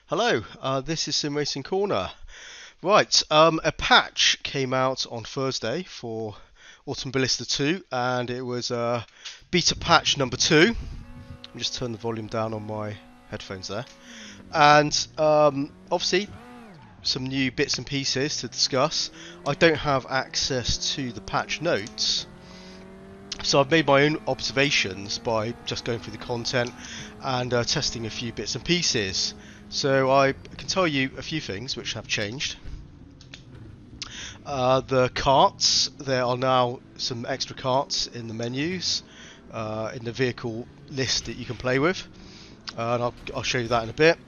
Hello, this is Simracing Corner. Right, a patch came out on Thursday for Automobilista 2, and it was beta patch number 2. Let me just turn the volume down on my headphones there. And obviously, some new bits and pieces to discuss. I don't have access to the patch notes, so I've made my own observations by just going through the content and testing a few bits and pieces. So I can tell you a few things which have changed. The carts, there are now some extra carts in the menus, in the vehicle list that you can play with, and I'll show you that in a bit.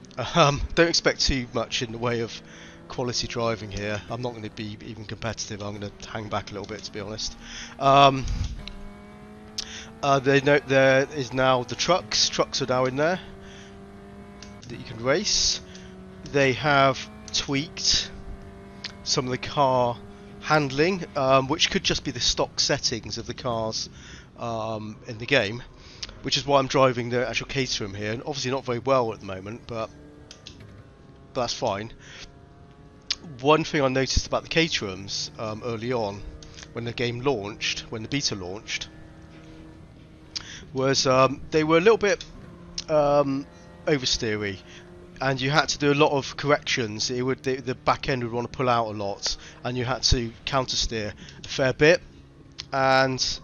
Don't expect too much in the way of quality driving here. I'm not going to be even competitive. I'm going to hang back a little bit, to be honest. They note there is now the trucks. Trucks are now in there that you can race. They have tweaked some of the car handling, which could just be the stock settings of the cars in the game, which is why I'm driving the actual Caterham here, and obviously not very well at the moment, but that's fine. One thing I noticed about the Caterhams early on, when the game launched, when the beta launched, was they were a little bit oversteery, and you had to do a lot of corrections. The back end would want to pull out a lot, and you had to counter steer a fair bit. And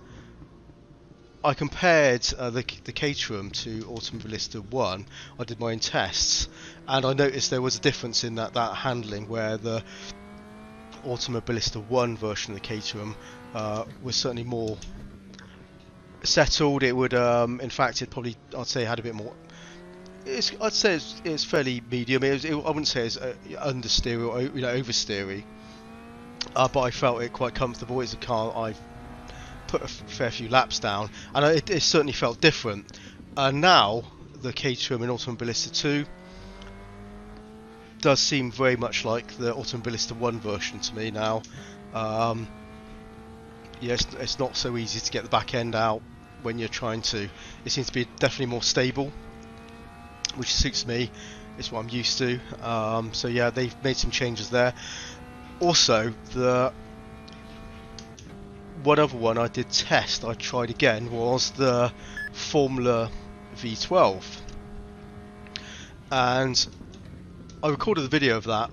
I compared the Caterham to Automobilista 1. I did my own tests, and I noticed there was a difference in that handling, where the Automobilista 1 version of the Caterham was certainly more settled. It would, in fact, I'd say, had a bit more. I'd say it's fairly medium. I wouldn't say it's understeery or oversteery, but I felt it quite comfortable. It's a car I've put a fair few laps down, and it certainly felt different. Now the Caterham in Automobilista 2 does seem very much like the Automobilista 1 version to me now. Yeah, it's not so easy to get the back end out when you're trying to. It seems to be definitely more stable, which suits me. It's what I'm used to. So yeah, they've made some changes there. Also, the one other one I did test, I tried again, was the Formula V12, and I recorded the video of that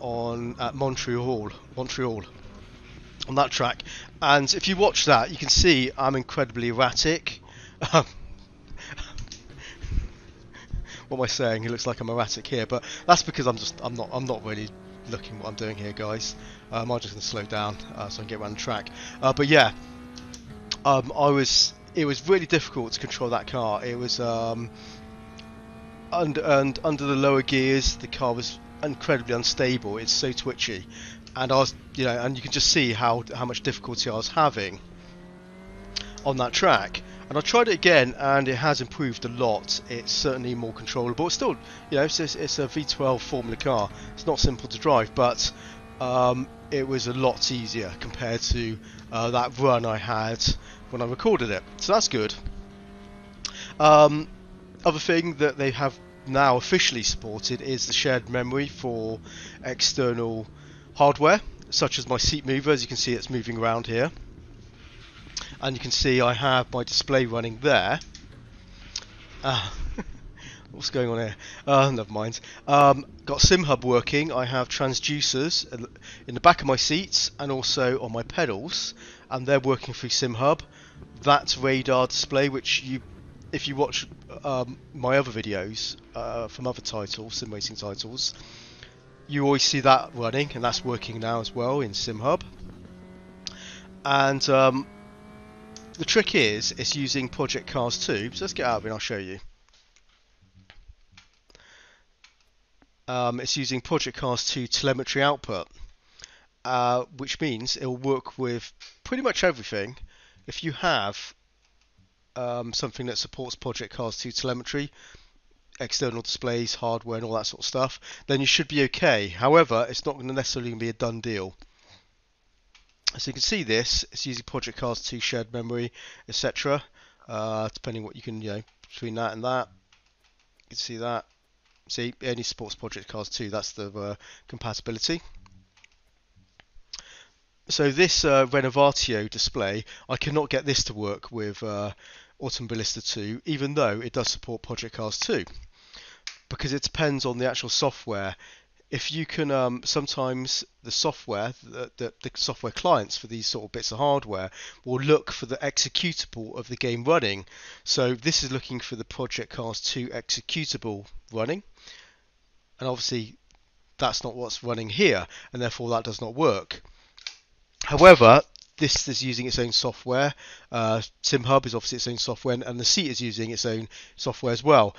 at Montreal on that track. And if you watch that, you can see I'm incredibly erratic. What am I saying? It looks like I'm erratic here, but that's because I'm not really looking what I'm doing here, guys. I'm just going to slow down so I can get around the track. But yeah, it was really difficult to control that car. It was under the lower gears, the car was incredibly unstable. It's so twitchy, and and you can just see how much difficulty I was having on that track. And I tried it again, and it has improved a lot. It's certainly more controllable. It's still, it's a V12 Formula car. It's not simple to drive, but it was a lot easier compared to that run I had when I recorded it. So that's good. Other thing that they have now officially supported is the shared memory for external hardware, such as my seat mover. As you can see, it's moving around here. And you can see I have my display running there. What's going on here? Never mind. Got SimHub working. I have transducers in the back of my seats and also on my pedals, and they're working through SimHub. That radar display, which if you watch my other videos from other titles, sim racing titles, you always see that running, and that's working now as well in SimHub. And the trick is, it's using Project Cars 2, so let's get out of it and I'll show you. It's using Project Cars 2 telemetry output, which means it will work with pretty much everything. If you have something that supports Project Cars 2 telemetry, external displays, hardware and all that sort of stuff, then you should be okay. However, it's not necessarily going to be a done deal. So you can see this, it's using Project Cars 2 shared memory, etc. Depending what you can, between that and that, you can see that. See, it only supports Project Cars 2. That's the compatibility. So this Renovatio display, I cannot get this to work with Automobilista 2, even though it does support Project Cars 2, because it depends on the actual software. If you can, sometimes the software, the software clients for these sort of bits of hardware will look for the executable of the game running. So this is looking for the Project Cars 2 executable running, and obviously that's not what's running here, and therefore that does not work. However, this is using its own software. SimHub is obviously its own software, and the Seat is using its own software as well.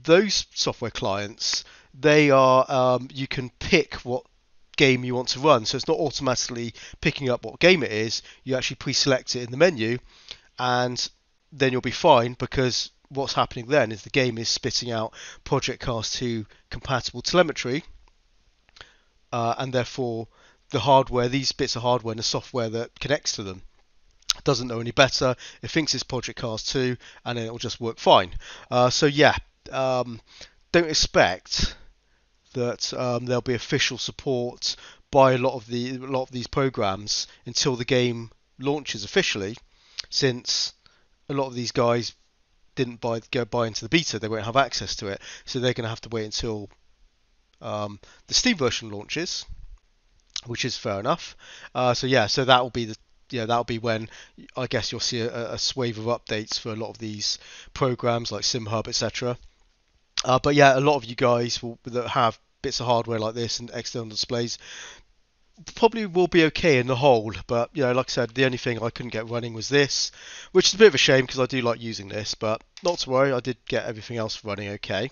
Those software clients, they are you can pick what game you want to run, so it's not automatically picking up what game it is. You actually pre-select it in the menu, and then you'll be fine, because what's happening then is the game is spitting out Project Cars 2 compatible telemetry, and therefore the hardware, these bits of hardware and the software that connects to them, doesn't know any better. It thinks it's Project Cars 2, and then it'll just work fine. So yeah, don't expect that there'll be official support by a lot of these programs until the game launches officially, since a lot of these guys didn't buy into the beta. They won't have access to it, so they're going to have to wait until the Steam version launches, which is fair enough. So yeah, so that will be that'll be when I guess you'll see a swathe of updates for a lot of these programs like SimHub, etc. But yeah, a lot of you guys that have bits of hardware like this and external displays probably will be okay in the whole. But like I said, the only thing I couldn't get running was this, which is a bit of a shame because I do like using this. But not to worry, I did get everything else running okay.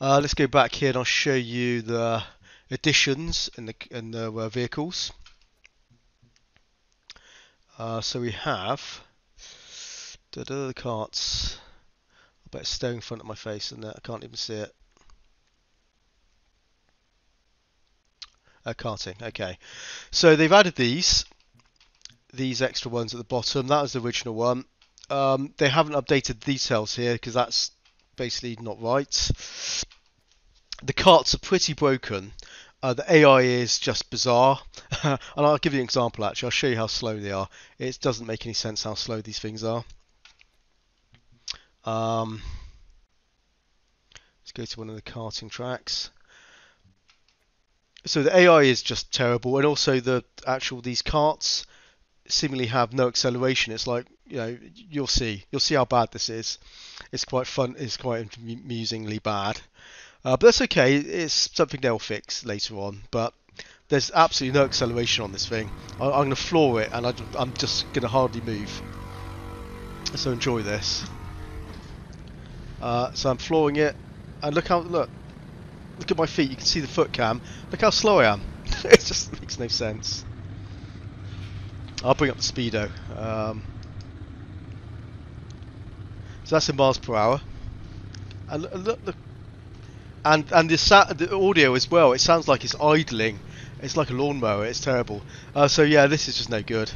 Let's go back here and I'll show you the additions in the vehicles. So we have the Karts. I bet it's staring in front of my face, and I can't even see it. Karting. Okay, so they've added these extra ones at the bottom. That was the original one. They haven't updated the details here because that's basically not right. The karts are pretty broken. The AI is just bizarre. And I'll give you an example actually. I'll show you how slow they are. It doesn't make any sense how slow these things are. Let's go to one of the karting tracks. So the AI is just terrible, and also these karts seemingly have no acceleration. It's like, you'll see how bad this is. It's quite fun. It's quite amusingly bad. But that's okay. It's something they'll fix later on. But there's absolutely no acceleration on this thing. I'm going to floor it, and I'm just going to hardly move. So enjoy this. So I'm flooring it, and look at my feet. You can see the foot cam. Look how slow I am. It just makes no sense. I'll bring up the speedo. So that's in miles per hour. And look. And the audio as well. It sounds like it's idling. It's like a lawnmower. It's terrible. So yeah, this is just no good.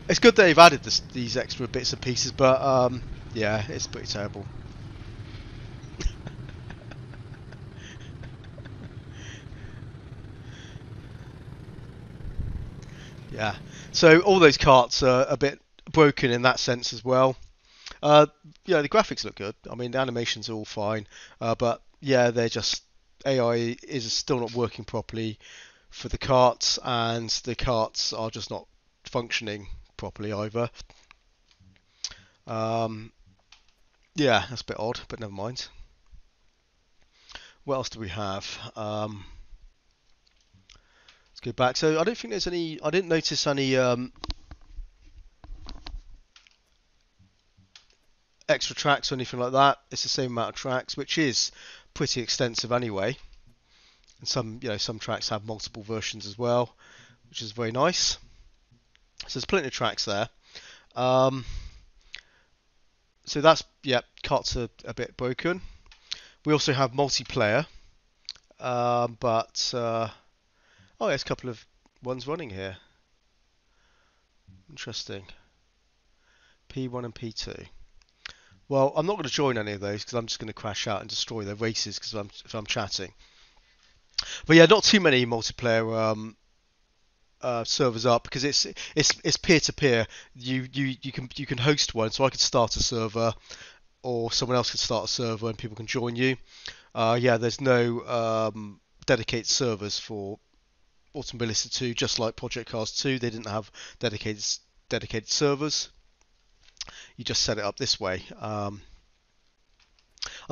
It's good that they've added these extra bits and pieces, but yeah, it's pretty terrible. Yeah. So all those karts are a bit broken in that sense as well. Yeah, the graphics look good. I mean, the animations are all fine, but yeah, they're just AI is still not working properly for the karts, and the karts are just not functioning properly either. Yeah, that's a bit odd, but never mind. What else do we have? Let's go back. So I don't think there's any. I didn't notice any extra tracks or anything like that. It's the same amount of tracks, which is pretty extensive anyway. And some tracks have multiple versions as well, which is very nice. So there's plenty of tracks there. So that's, karts are a bit broken. We also have multiplayer, but there's a couple of ones running here. Interesting. P1 and P2. Well, I'm not going to join any of those because I'm just going to crash out and destroy their races because if I'm chatting. But yeah, not too many multiplayer servers up because it's peer to peer. You can host one, so I could start a server, or someone else could start a server and people can join you. Yeah, there's no dedicated servers for Automobilista 2, just like Project Cars 2. They didn't have dedicated servers. You just set it up this way. I'm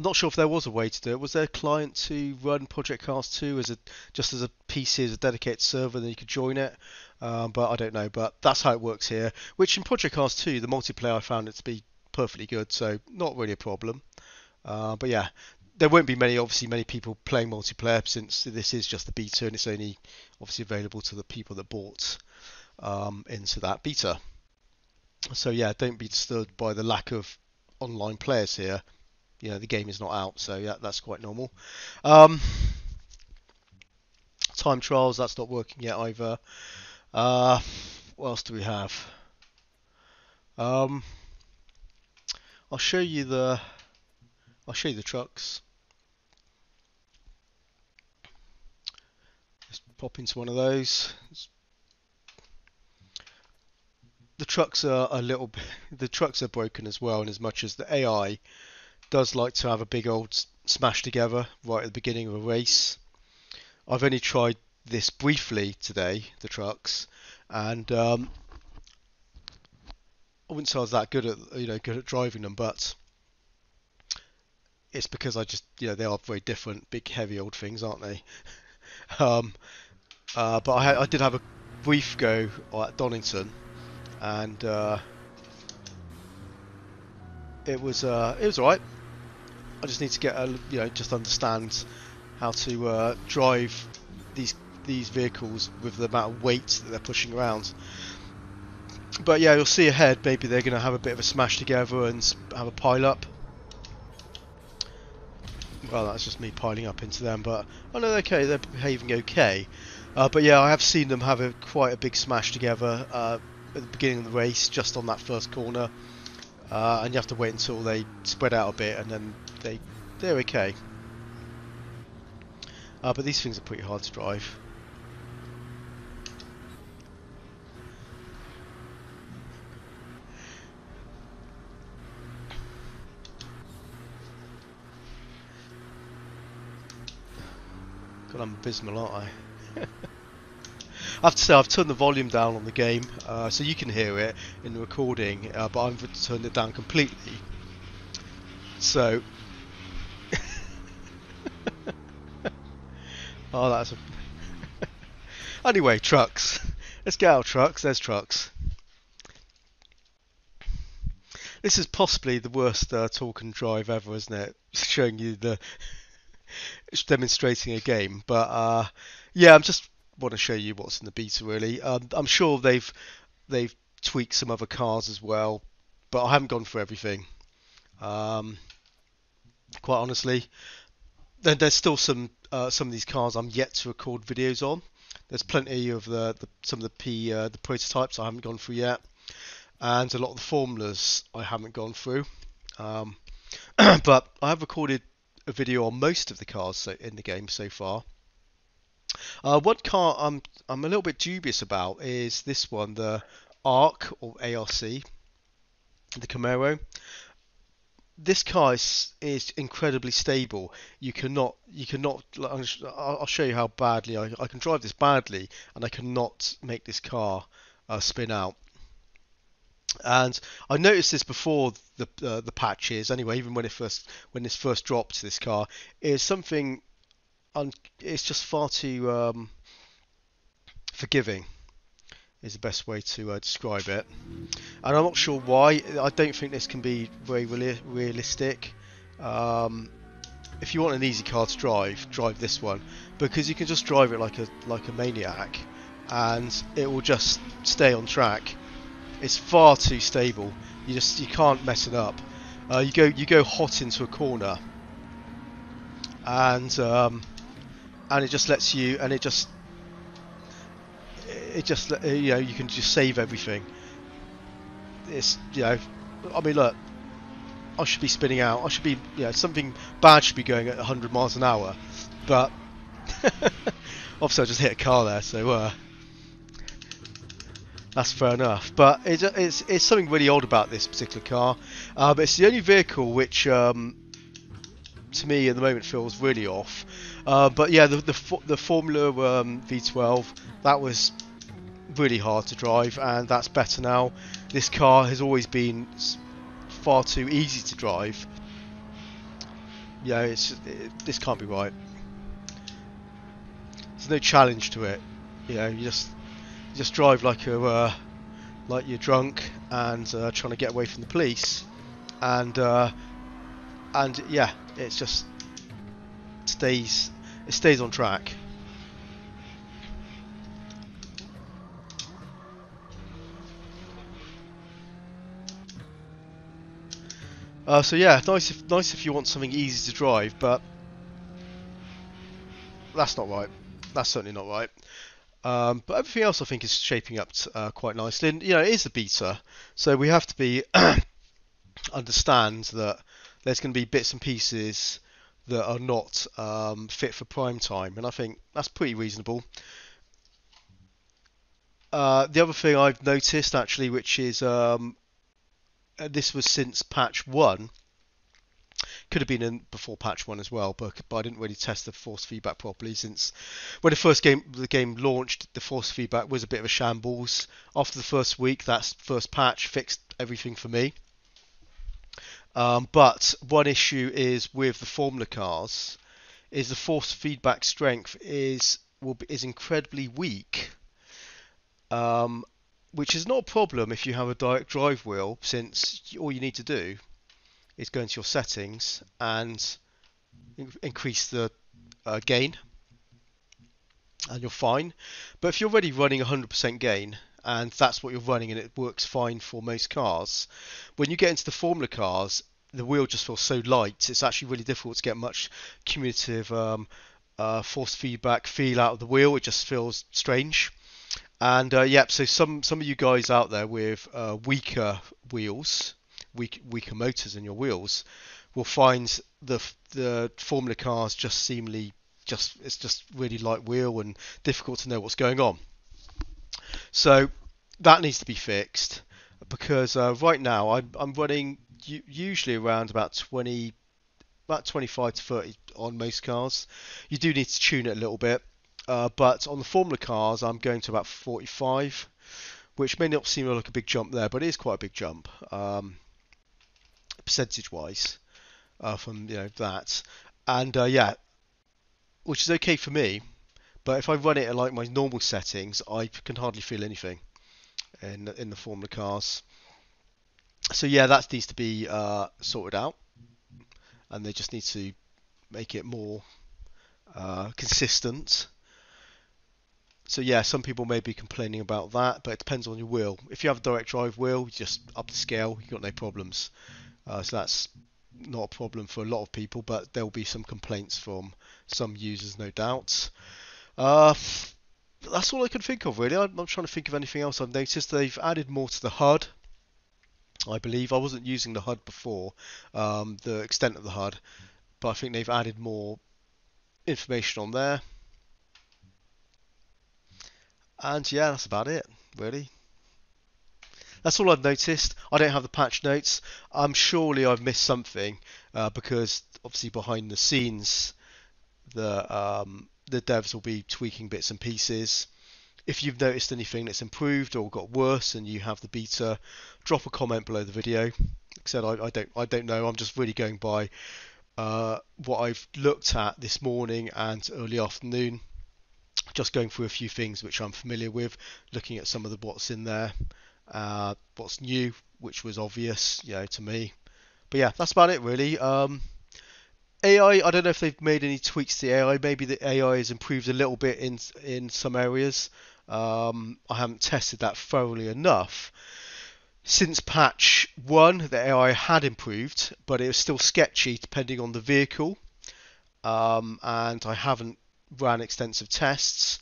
not sure if there was a way to do it. Was there a client to run Project Cars 2 just as a PC, as a dedicated server, then you could join it? But I don't know. But that's how it works here. Which in Project Cars 2, the multiplayer, I found it to be perfectly good, so not really a problem. But yeah, there won't be many people playing multiplayer since this is just the beta and it's only obviously available to the people that bought into that beta. So yeah, don't be disturbed by the lack of online players here. You know, the game is not out, so yeah, that's quite normal. Time trials, that's not working yet either. What else do we have? I'll show you the trucks. Let's pop into one of those. The trucks are the trucks are broken as well, in as much as the AI does like to have a big old smash together right at the beginning of a race. I've only tried this briefly today, the trucks, and I wouldn't say I was that good at driving them, but it's because they are very different, big heavy old things, aren't they? But I did have a brief go at Donington, and it was alright. I just need to get just understand how to drive these vehicles with the amount of weight that they're pushing around. But yeah, you'll see ahead, maybe they're going to have a bit of a smash together and have a pile up. Well, that's just me piling up into them, but I know they're behaving okay. But yeah, I have seen them have quite a big smash together at the beginning of the race, just on that first corner. And you have to wait until they spread out a bit, and then they're okay. But these things are pretty hard to drive. God, I'm abysmal, aren't I? I have to say, I've turned the volume down on the game, so you can hear it in the recording, but I've turned it down completely. So, oh, that's a... Anyway, trucks. Let's get out trucks. There's trucks. This is possibly the worst talk and drive ever, isn't it? Showing you it's demonstrating a game, but yeah, I'm just want to show you what's in the beta really. I'm sure they've tweaked some other cars as well, but I haven't gone through everything. Quite honestly, there's still some of these cars I'm yet to record videos on. There's plenty of some of the prototypes I haven't gone through yet, and a lot of the formulas I haven't gone through. But I have recorded a video on most of the cars in the game so far. One car I'm a little bit dubious about is this one, the ARC or ARC, the Camaro. This car is incredibly stable. You cannot. I'll show you how badly I can drive this badly, and I cannot make this car spin out. And I noticed this before the patches. Anyway, even when this first dropped, this car is something. It's just far too forgiving, is the best way to describe it. And I'm not sure why. I don't think this can be very realistic. If you want an easy car to drive this one, because you can just drive it like a maniac, and it will just stay on track. It's far too stable. You can't mess it up. You go hot into a corner, and it just lets you, and it just you can just save everything. It's I mean, look, I should be spinning out. I should be, something bad should be going at 100 miles an hour. But obviously I just hit a car there, so that's fair enough. But it's something really odd about this particular car. But it's the only vehicle which, to me, at the moment feels really off. But yeah, the Formula V12, that was really hard to drive, and that's better now. This car has always been far too easy to drive. Yeah, this can't be right. There's no challenge to it. You just drive like you're drunk and trying to get away from the police, and yeah, it stays on track. So yeah, nice if you want something easy to drive, but that's not right. That's certainly not right. But everything else I think is shaping up quite nicely. And it is the beta, so we have to understand that there's going to be bits and pieces that are not fit for prime time, and I think that's pretty reasonable. The other thing I've noticed actually, which is this was since patch 1. Could have been in before patch 1 as well, but I didn't really test the force feedback properly, since when the game launched, the force feedback was a bit of a shambles. After the first week, that first patch fixed everything for me. But one issue is with the Formula cars, is the force feedback strength is incredibly weak. Which is not a problem if you have a direct drive wheel, since all you need to do is go into your settings and increase the gain, and you're fine. But if you're already running 100% gain, and that's what you're running and it works fine for most cars, when you get into the Formula cars, the wheel just feels so light, it's actually really difficult to get much cumulative force feedback feel out of the wheel. It just feels strange. And so some of you guys out there with weaker wheels, weaker motors in your wheels, will find the Formula cars it's just really light wheel and difficult to know what's going on. So that needs to be fixed, because right now I'm running usually around about 25 to 30 on most cars. You do need to tune it a little bit. But on the Formula cars, I'm going to about 45, which may not seem like a big jump there, but it is quite a big jump, percentage-wise, from that. And which is okay for me. But if I run it at like my normal settings, I can hardly feel anything in the Formula cars. So yeah, that needs to be sorted out, and they just need to make it more consistent. So yeah, some people may be complaining about that, but it depends on your wheel. If you have a direct drive wheel, you just up the scale, you've got no problems. So that's not a problem for a lot of people, but there will be some complaints from some users, no doubt. That's all I can think of, really. I'm not trying to think of anything else I've noticed. They've added more to the HUD, I believe. I wasn't using the HUD before, the extent of the HUD, but I think they've added more information on there. And yeah, that's about it, really. That's all I've noticed. I don't have the patch notes. Surely I've missed something, because obviously behind the scenes, the devs will be tweaking bits and pieces. If you've noticed anything that's improved or got worse and you have the beta, drop a comment below the video. Like I said, I don't know. I'm just really going by what I've looked at this morning and early afternoon. Just going through a few things which I'm familiar with, looking at some of what's in there, what's new, which was obvious, to me. But yeah, that's about it, really. AI, I don't know if they've made any tweaks to the AI. Maybe the AI has improved a little bit in some areas. I haven't tested that thoroughly enough. Since patch 1, the AI had improved, but it was still sketchy depending on the vehicle. And I haven't ran extensive tests,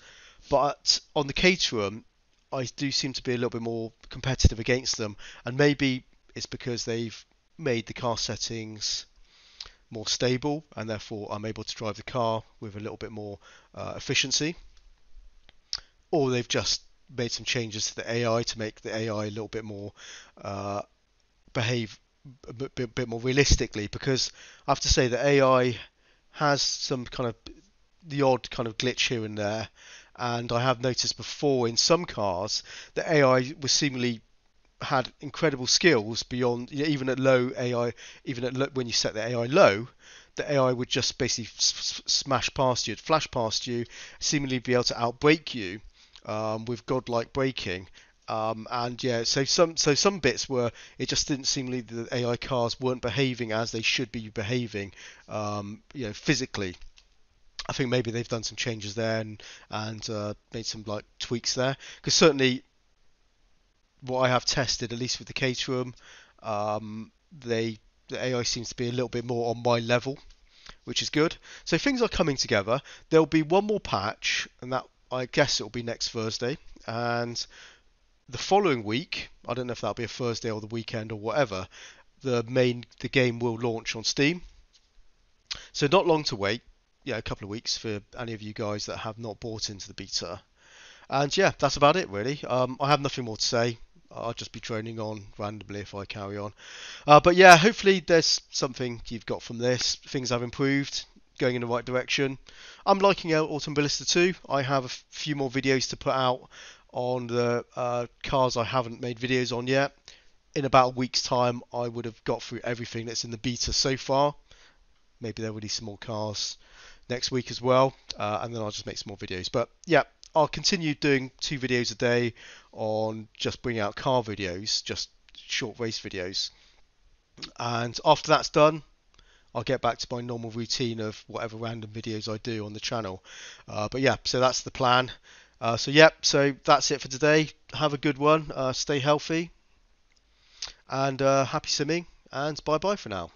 but on the Caterham, I do seem to be a little bit more competitive against them, and maybe it's because they've made the car settings more stable, and therefore I'm able to drive the car with a little bit more efficiency, or they've just made some changes to the AI to make the AI a little bit more behave a bit more realistically, because I have to say that AI has some kind of the odd kind of glitch here and there, and I have noticed before in some cars the AI was seemingly had incredible skills beyond, you know, even at low AI, even at when you set the AI low, the AI would just basically smash past you, flash past you, seemingly be able to outbrake you with godlike braking. And yeah, so some bits were, it just didn't seemingly the AI cars weren't behaving as they should be behaving, you know, physically. I think maybe they've done some changes there and made some like tweaks there, because certainly what I have tested, at least with the Caterham, the AI seems to be a little bit more on my level, which is good. So things are coming together. There'll be one more patch, and that I guess it'll be next Thursday. And the following week, I don't know if that'll be a Thursday or the weekend or whatever, the game will launch on Steam. So not long to wait. Yeah, a couple of weeks for any of you guys that have not bought into the beta. And yeah, that's about it really. I have nothing more to say. I'll just be droning on randomly if I carry on. But yeah, hopefully there's something you've got from this. Things have improved, going in the right direction. I'm liking Automobilista 2. I have a few more videos to put out on the cars I haven't made videos on yet. In about a week's time, I would have got through everything that's in the beta so far. Maybe they'll release some more cars next week as well, and then I'll just make some more videos. But yeah, I'll continue doing 2 videos a day on just bringing out car videos, just short race videos. And after that's done, I'll get back to my normal routine of whatever random videos I do on the channel. But yeah, so that's the plan. So that's it for today. Have a good one. Stay healthy and happy simming. And bye bye for now.